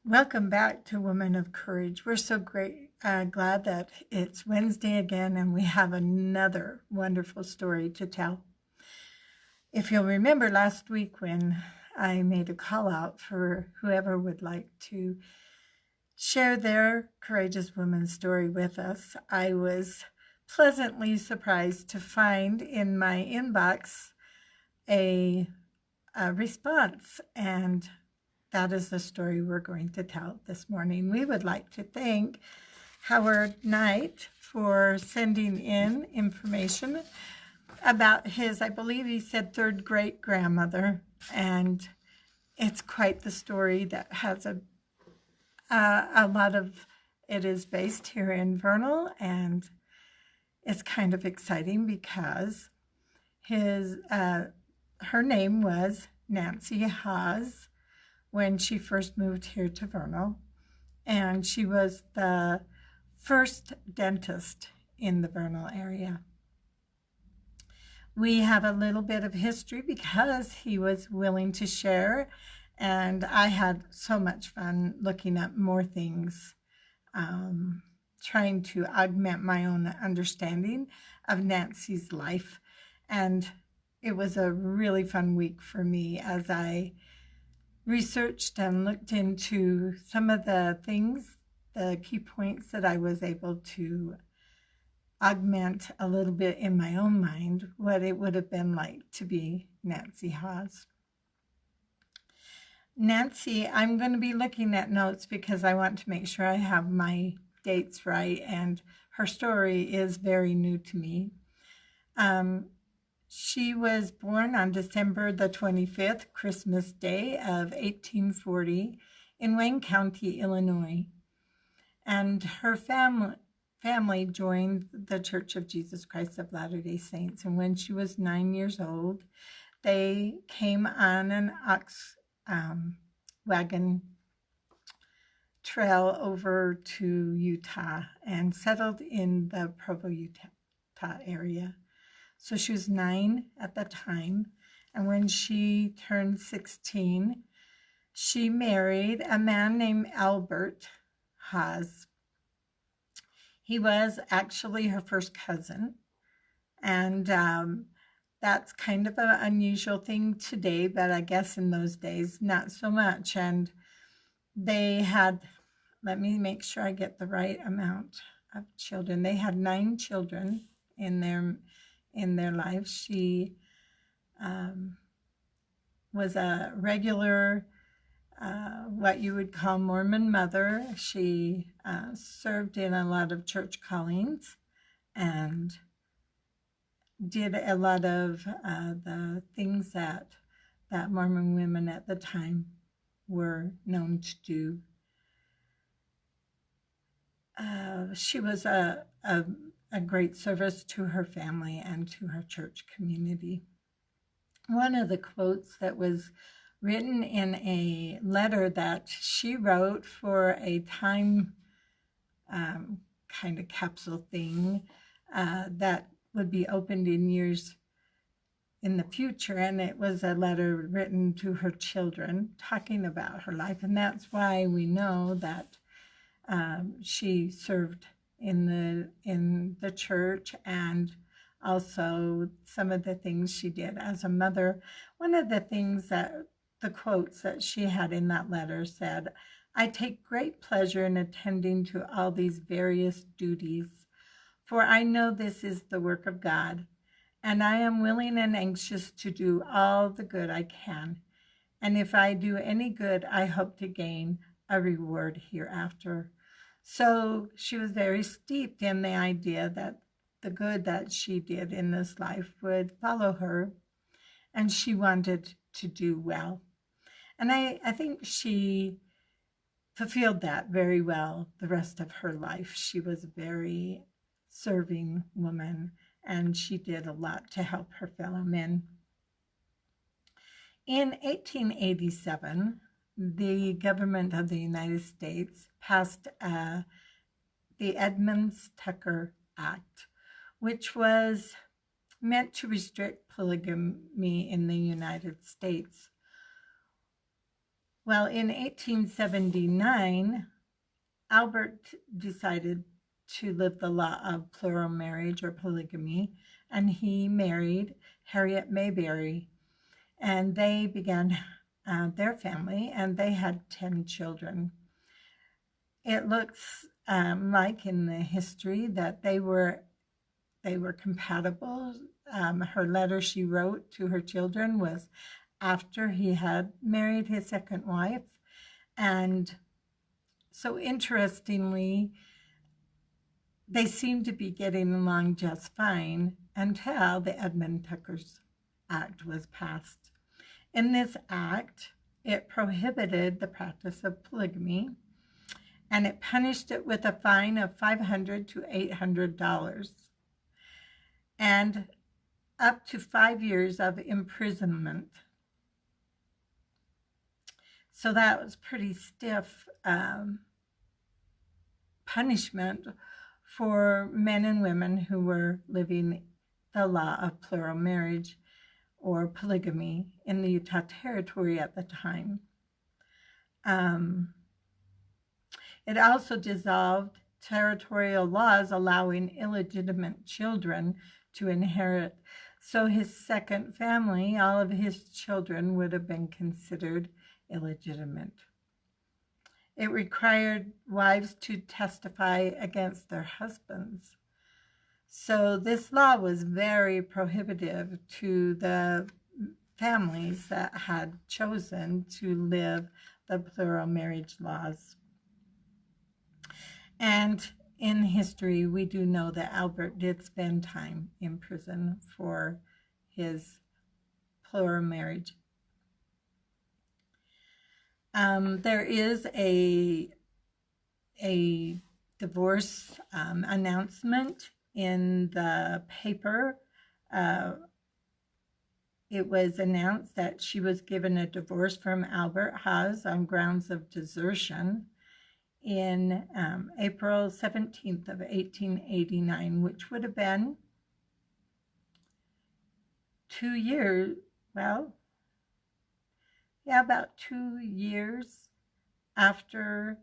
Welcome back to Women of Courage. We're so glad that it's Wednesday again and we have another wonderful story to tell. If you'll remember last week when I made a call out for whoever would like to share their courageous woman's story with us, I was pleasantly surprised to find in my inbox a response, and that is the story we're going to tell this morning. We would like to thank Howard Knight for sending in information about his, I believe he said, third great grandmother. And it's quite the story that has a lot of it is based here in Vernal. And it's kind of exciting because her name was Nancy Haws when she first moved here to Vernal, and she was the first dentist in the Vernal area. We have a little bit of history because he was willing to share, and I had so much fun looking up more things, trying to augment my own understanding of Nancy's life. And it was a really fun week for me as I researched and looked into some of the things, the key points that I was able to augment a little bit in my own mind, what it would have been like to be Nancy Haws. Nancy, I'm going to be looking at notes because I want to make sure I have my dates right, and her story is very new to me. She was born on December the 25th, Christmas Day of 1840 in Wayne County, Illinois. And her family joined the Church of Jesus Christ of Latter-day Saints. And when she was 9 years old, they came on an ox wagon trail over to Utah and settled in the Provo, Utah area. So she was 9 at the time, and when she turned 16, she married a man named Albert Haws. He was actually her first cousin, and that's kind of an unusual thing today, but I guess in those days, not so much. And they had, let me make sure I get the right amount of children. They had 9 children in their life. She was a regular, what you would call Mormon mother. She served in a lot of church callings and did a lot of the things that Mormon women at the time were known to do. She was a great service to her family and to her church community. One of the quotes that was written in a letter that she wrote for a time kind of capsule thing that would be opened in years in the future, and it was a letter written to her children talking about her life, and that's why we know that she served in the church, and also some of the things she did as a mother. One of the things that the quotes that she had in that letter said, "I take great pleasure in attending to all these various duties, for I know this is the work of God, and I am willing and anxious to do all the good I can. And if I do any good, I hope to gain a reward hereafter." So she was very steeped in the idea that the good that she did in this life would follow her, and she wanted to do well. And I think she fulfilled that very well the rest of her life. She was a very serving woman, and she did a lot to help her fellow men. In 1887, the government of the United States passed the Edmunds Tucker Act, which was meant to restrict polygamy in the United States. Well, in 1879, Albert decided to live the law of plural marriage or polygamy, and he married Harriet Mayberry, and they began their family, and they had 10 children. It looks like in the history that they were compatible. Her letter she wrote to her children was after he had married his second wife. And so interestingly, they seemed to be getting along just fine until the Edmunds Tucker Act was passed. In this act, it prohibited the practice of polygamy, and it punished it with a fine of $500 to $800 and up to 5 years of imprisonment. So that was pretty stiff punishment for men and women who were living the law of plural marriage or polygamy in the Utah Territory at the time. It also dissolved territorial laws allowing illegitimate children to inherit. So his second family, all of his children would have been considered illegitimate. It required wives to testify against their husbands. So this law was very prohibitive to the families that had chosen to live the plural marriage laws. And in history, we do know that Albert did spend time in prison for his plural marriage. There is a divorce announcement in the paper. It was announced that she was given a divorce from Albert Haws on grounds of desertion in April 17th of 1889, which would have been 2 years, about 2 years after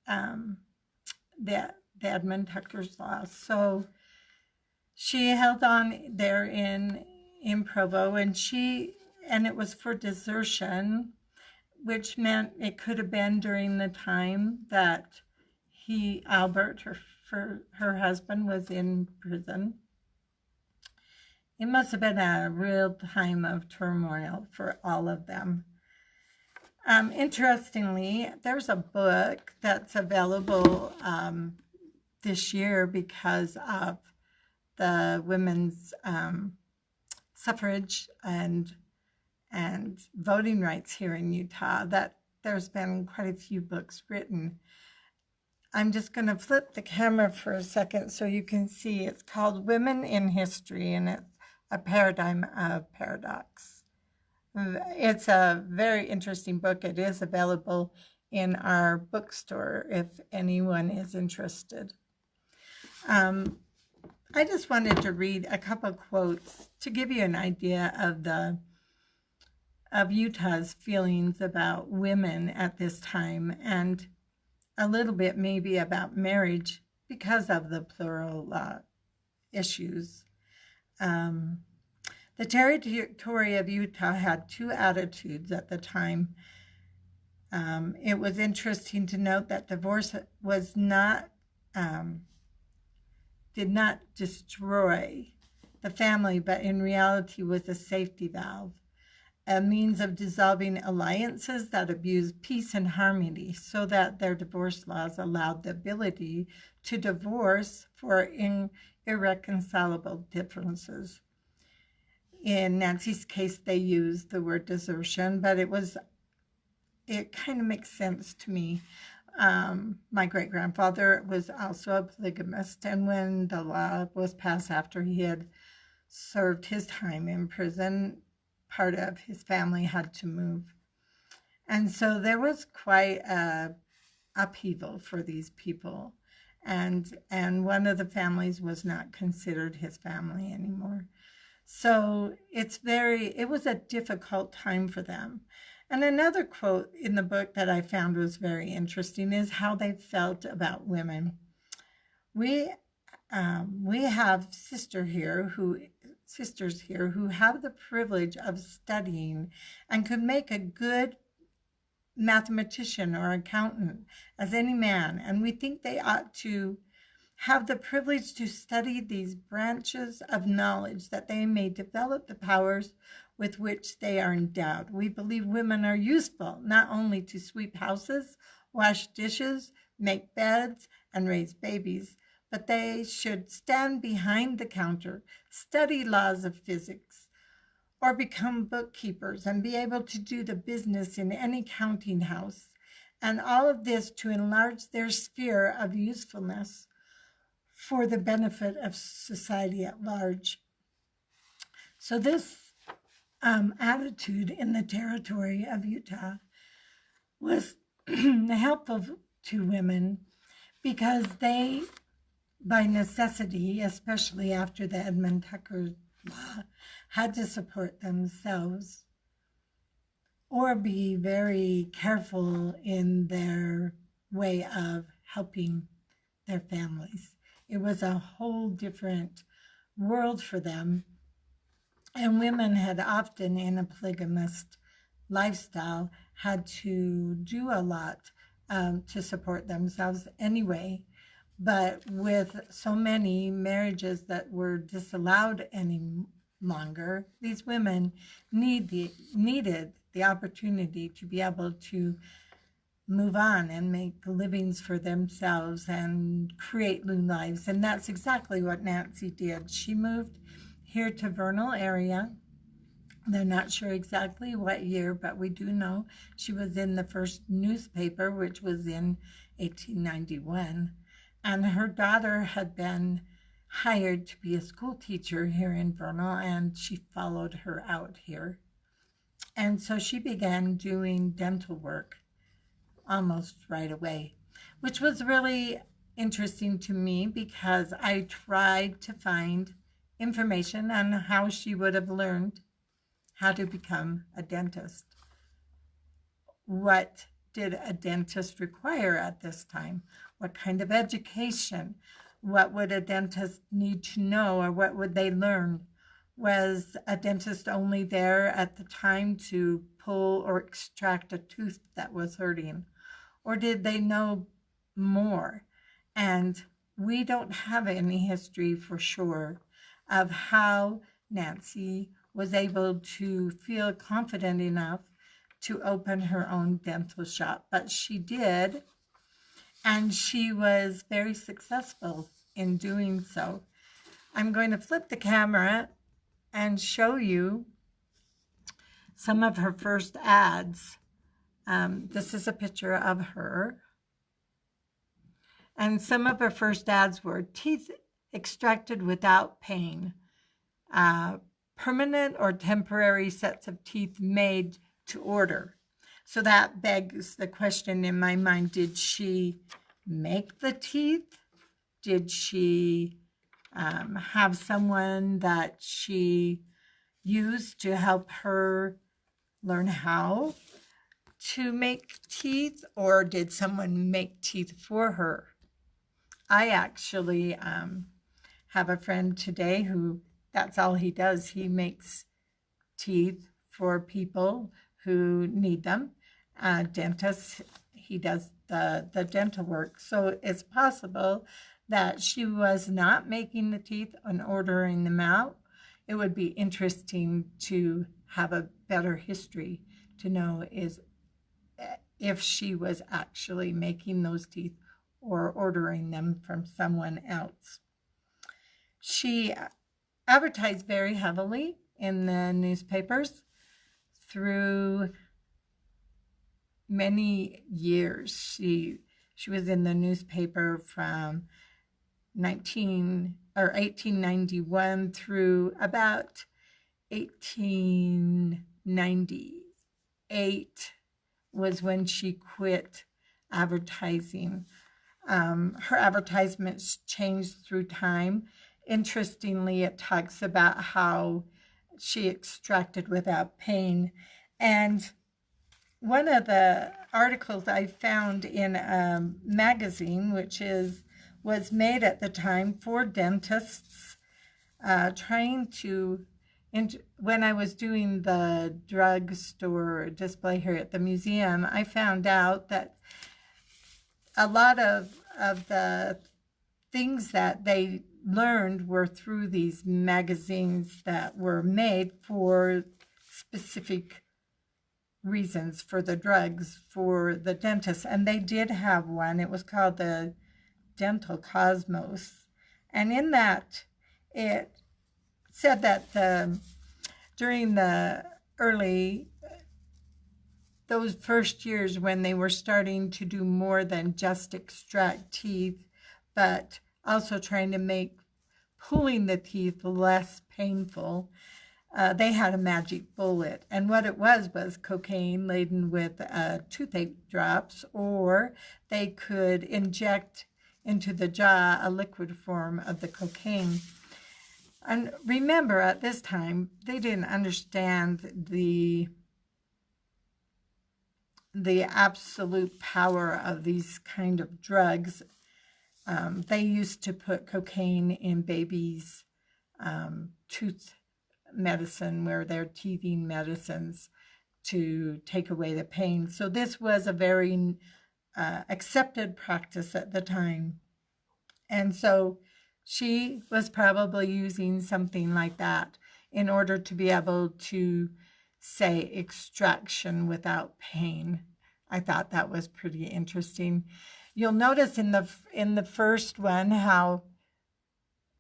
the Edmunds Tucker's loss. So she held on there in Provo, and it was for desertion, which meant it could have been during the time that Albert, her husband, was in prison. It must have been a real time of turmoil for all of them. Interestingly, there's a book that's available this year because of the women's suffrage and voting rights here in Utah, that there's been quite a few books written. I'm just going to flip the camera for a second so you can see. It's called Women in History, and it's a paradigm of paradox. It's a very interesting book. It is available in our bookstore if anyone is interested. I just wanted to read a couple quotes to give you an idea of Utah's feelings about women at this time, and a little bit maybe about marriage because of the plural issues. The territory of Utah had two attitudes at the time. It was interesting to note that divorce was did not destroy the family, but in reality was a safety valve, a means of dissolving alliances that abused peace and harmony, so that their divorce laws allowed the ability to divorce for irreconcilable differences. In Nancy's case, they used the word desertion, but it kind of makes sense to me. My great-grandfather was also a polygamist, and when the law was passed after he had served his time in prison, part of his family had to move. And so there was quite a upheaval for these people. And one of the families was not considered his family anymore. So it was a difficult time for them. And another quote in the book that I found was very interesting is how they felt about women. We have sisters here who have the privilege of studying and could make a good mathematician or accountant as any man, and we think they ought to have the privilege to study these branches of knowledge that they may develop the powers with which they are endowed. We believe women are useful not only to sweep houses, wash dishes, make beds, and raise babies, but they should stand behind the counter, study laws of physics, or become bookkeepers and be able to do the business in any counting house, and all of this to enlarge their sphere of usefulness for the benefit of society at large. So this attitude in the territory of Utah was helpful to women because they, by necessity, especially after the Edmunds Tucker law, had to support themselves or be very careful in their way of helping their families. It was a whole different world for them. And women had often, in a polygamist lifestyle, had to do a lot to support themselves anyway. But with so many marriages that were disallowed any longer, these women needed the opportunity to be able to move on and make livings for themselves and create new lives. And that's exactly what Nancy did. She moved here to Vernal area. They're not sure exactly what year, but we do know she was in the first newspaper, which was in 1891. And her daughter had been hired to be a school teacher here in Vernal, and she followed her out here. And so she began doing dental work almost right away, which was really interesting to me because I tried to find information on how she would have learned how to become a dentist. What did a dentist require at this time? What kind of education? What would a dentist need to know, or what would they learn? Was a dentist only there at the time to pull or extract a tooth that was hurting? Or did they know more? And we don't have any history for sure of how Nancy was able to feel confident enough to open her own dental shop. But she did, and she was very successful in doing so. I'm going to flip the camera and show you some of her first ads. This is a picture of her. And some of her first ads were teeth extracted without pain, permanent or temporary sets of teeth made to order. So that begs the question in my mind, did she make the teeth? Did she have someone that she used to help her learn how to make teeth, or did someone make teeth for her? I actually have a friend today who that's all he does. He makes teeth for people who need them. Dentists, he does the dental work. So it's possible that she was not making the teeth and ordering them out. It would be interesting to have a better history to know is if she was actually making those teeth or ordering them from someone else. She advertised very heavily in the newspapers through many years. She was in the newspaper from 1891 through about 1898 was when she quit advertising. Her advertisements changed through time. Interestingly, it talks about how she extracted without pain. And one of the articles I found in a magazine, was made at the time for dentists, trying to, when I was doing the drugstore display here at the museum, I found out that a lot of the things that they learned were through these magazines that were made for specific reasons for the drugs for the dentists. And they did have one. It was called the Dental Cosmos. And in that, it said that during the those first years when they were starting to do more than just extract teeth, but also trying to make pulling the teeth less painful, they had a magic bullet. And what it was cocaine laden with toothache drops, or they could inject into the jaw a liquid form of the cocaine. And remember, at this time, they didn't understand the absolute power of these kind of drugs. They used to put cocaine in babies' tooth medicine, where they're teething medicines, to take away the pain. So this was a very accepted practice at the time. And so she was probably using something like that in order to be able to say extraction without pain. I thought that was pretty interesting. You'll notice in the first one how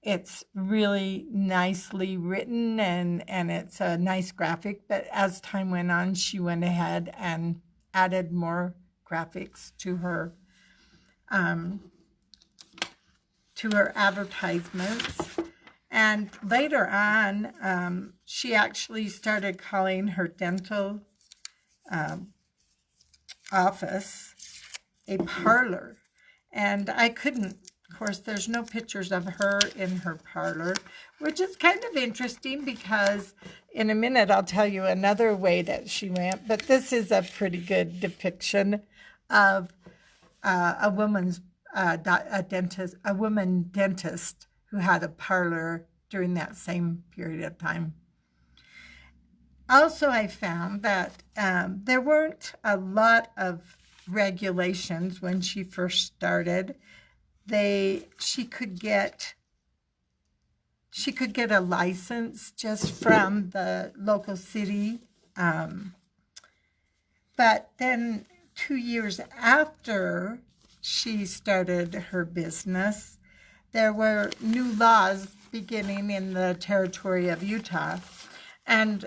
it's really nicely written and it's a nice graphic, but as time went on, she went ahead and added more graphics to her advertisements. And later on, she actually started calling her dental office a parlor. And I couldn't, of course, there's no pictures of her in her parlor, which is kind of interesting because in a minute I'll tell you another way that she went. But this is a pretty good depiction of a woman dentist who had a parlor during that same period of time. Also, I found that there weren't a lot of regulations when she first started. She could get a license just from the local city, but then 2 years after she started her business, there were new laws beginning in the territory of Utah, and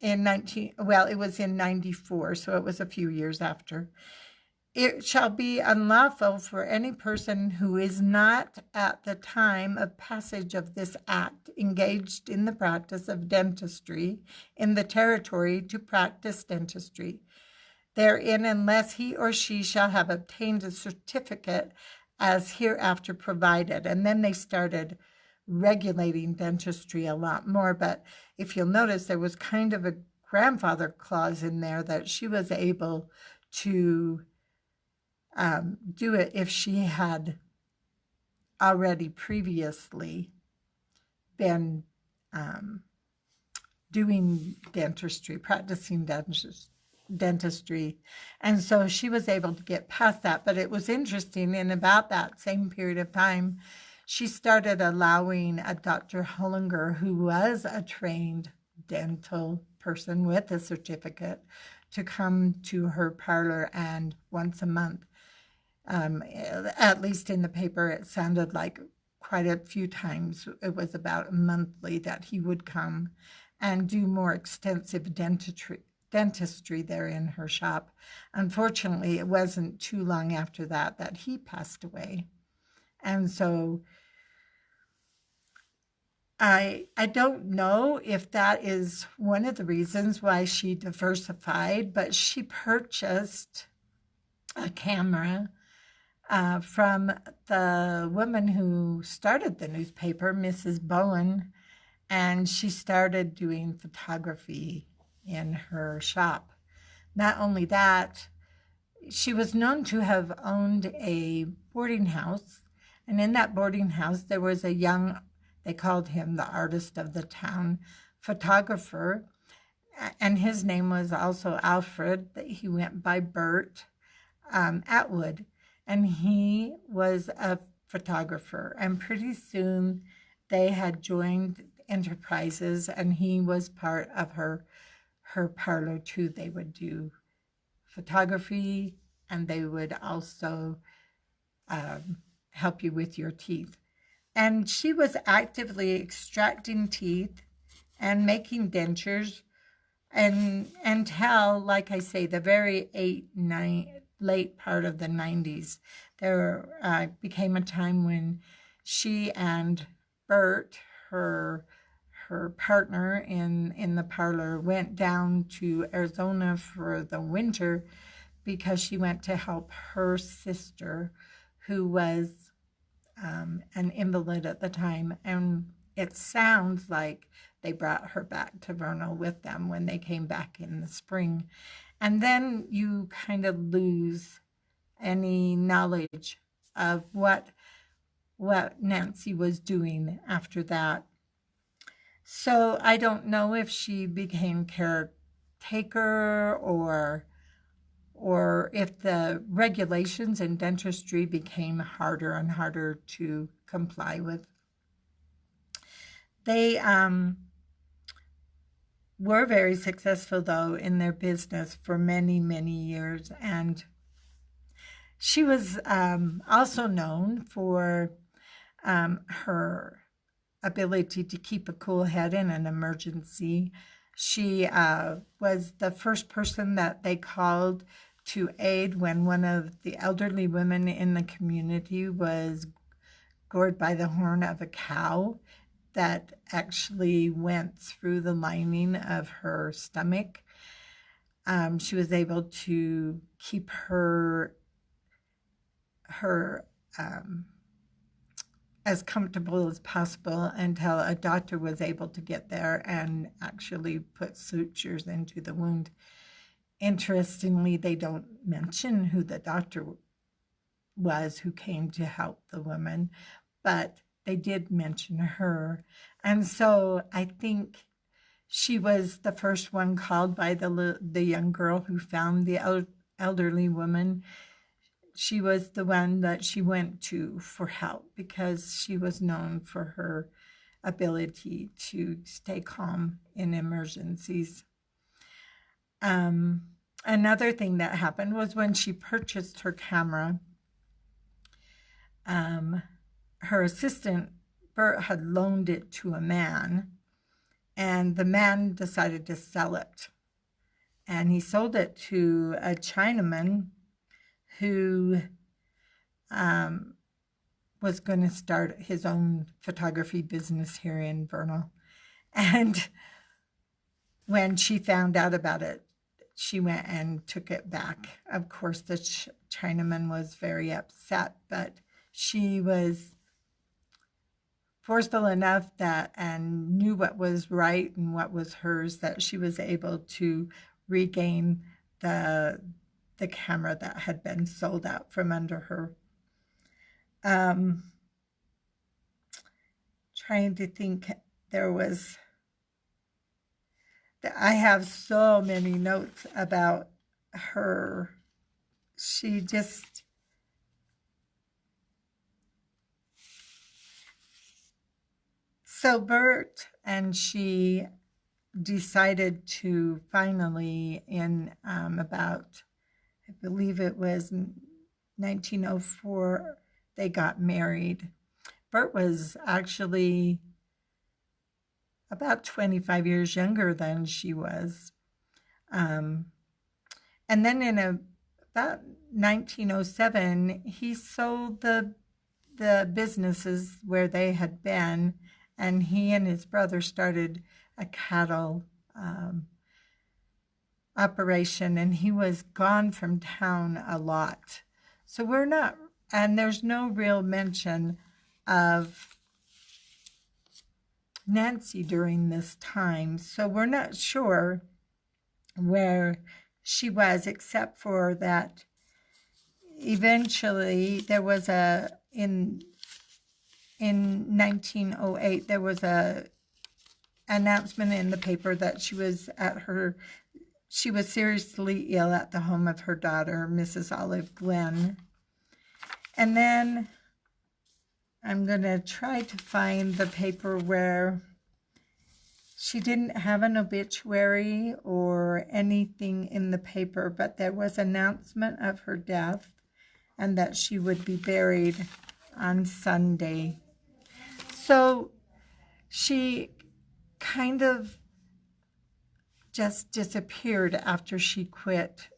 it was in 94, so it was a few years after. It shall be unlawful for any person who is not at the time of passage of this act engaged in the practice of dentistry in the territory to practice dentistry therein, unless he or she shall have obtained a certificate as hereafter provided. And then they started regulating dentistry a lot more. But if you'll notice, there was kind of a grandfather clause in there that she was able to do it if she had already previously been doing dentistry, practicing dentistry. And so she was able to get past that. But it was interesting, in about that same period of time, she started allowing a Dr. Hollinger, who was a trained dental person with a certificate, to come to her parlor, and once a month, at least in the paper, it sounded like quite a few times, it was about monthly, that he would come and do more extensive dentistry there in her shop. Unfortunately, it wasn't too long after that he passed away. And so I don't know if that is one of the reasons why she diversified, but she purchased a camera from the woman who started the newspaper, Mrs. Bowen, and she started doing photography in her shop. Not only that, she was known to have owned a boarding house, and in that boarding house there was a young, they called him the artist of the town, photographer, and his name was also Alfred. He went by Burt, Atwood, and he was a photographer. And pretty soon they had joined enterprises, and he was part of her parlor too. They would do photography, and they would also help you with your teeth. And she was actively extracting teeth and making dentures and until, like I say, the very late part of the 90s. There became a time when she and Burt, her partner in the parlor, went down to Arizona for the winter because she went to help her sister, who was an invalid at the time. And it sounds like they brought her back to Vernal with them when they came back in the spring. And then you kind of lose any knowledge of what Nancy was doing after that. So I don't know if she became caretaker or if the regulations in dentistry became harder and harder to comply with. They were very successful, though, in their business for many, many years. And she was also known for her ability to keep a cool head in an emergency. She was the first person that they called to aid when one of the elderly women in the community was gored by the horn of a cow that actually went through the lining of her stomach. She was able to keep her as comfortable as possible until a doctor was able to get there and actually put sutures into the wound. Interestingly, they don't mention who the doctor was who came to help the woman, but they did mention her. And so I think she was the first one called by the young girl who found the elderly woman. She was the one that she went to for help because she was known for her ability to stay calm in emergencies. Another thing that happened was when she purchased her camera, her assistant, Burt, had loaned it to a man, and the man decided to sell it. And he sold it to a Chinaman who was going to start his own photography business here in Vernal. And when she found out about it, she went and took it back. Of course, the Chinaman was very upset, but she was forceful enough and knew what was right and what was hers, that she was able to regain the camera that had been sold out from under her. Trying to think, I have so many notes about her. She just, so Burt and she decided to finally, in about, I believe it was 1904, they got married. Burt was actually about 25 years younger than she was. And then in about 1907, he sold the businesses where they had been, and he and his brother started a cattle operation, and he was gone from town a lot. So there's no real mention of Nancy during this time. So we're not sure where she was, except for that eventually there was in 1908, there was a announcement in the paper that she was seriously ill at the home of her daughter, Mrs. Olive Glenn. And then I'm going to try to find the paper where she didn't have an obituary or anything in the paper, but there was an announcement of her death and that she would be buried on Sunday. So she kind of just disappeared after she quit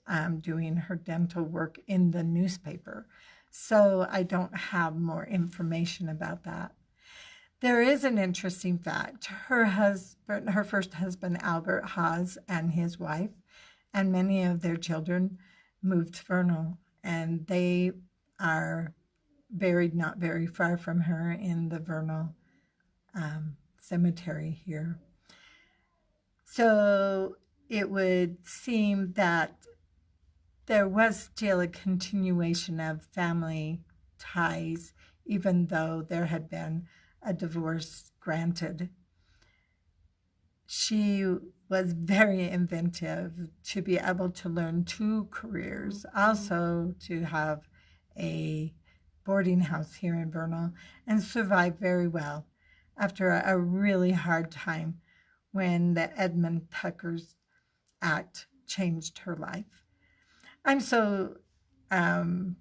doing her dental work in the newspaper. So I don't have more information about that. There is an interesting fact. Her first husband, Albert Haws, and his wife, and many of their children moved to Vernal, and they are buried not very far from her in the Vernal cemetery here. So it would seem that there was still a continuation of family ties, even though there had been a divorce granted. She was very inventive to be able to learn 2 careers, also to have a boarding house here in Vernal, and survive very well after a really hard time when the Edmunds Tucker Act changed her life. I'm so glad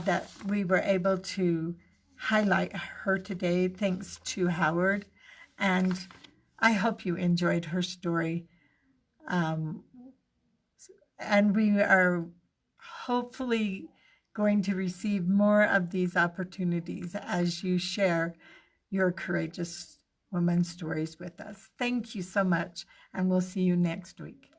that we were able to highlight her today, thanks to Howard, and I hope you enjoyed her story. And we are hopefully going to receive more of these opportunities as you share your courageous woman stories with us. Thank you so much, and we'll see you next week.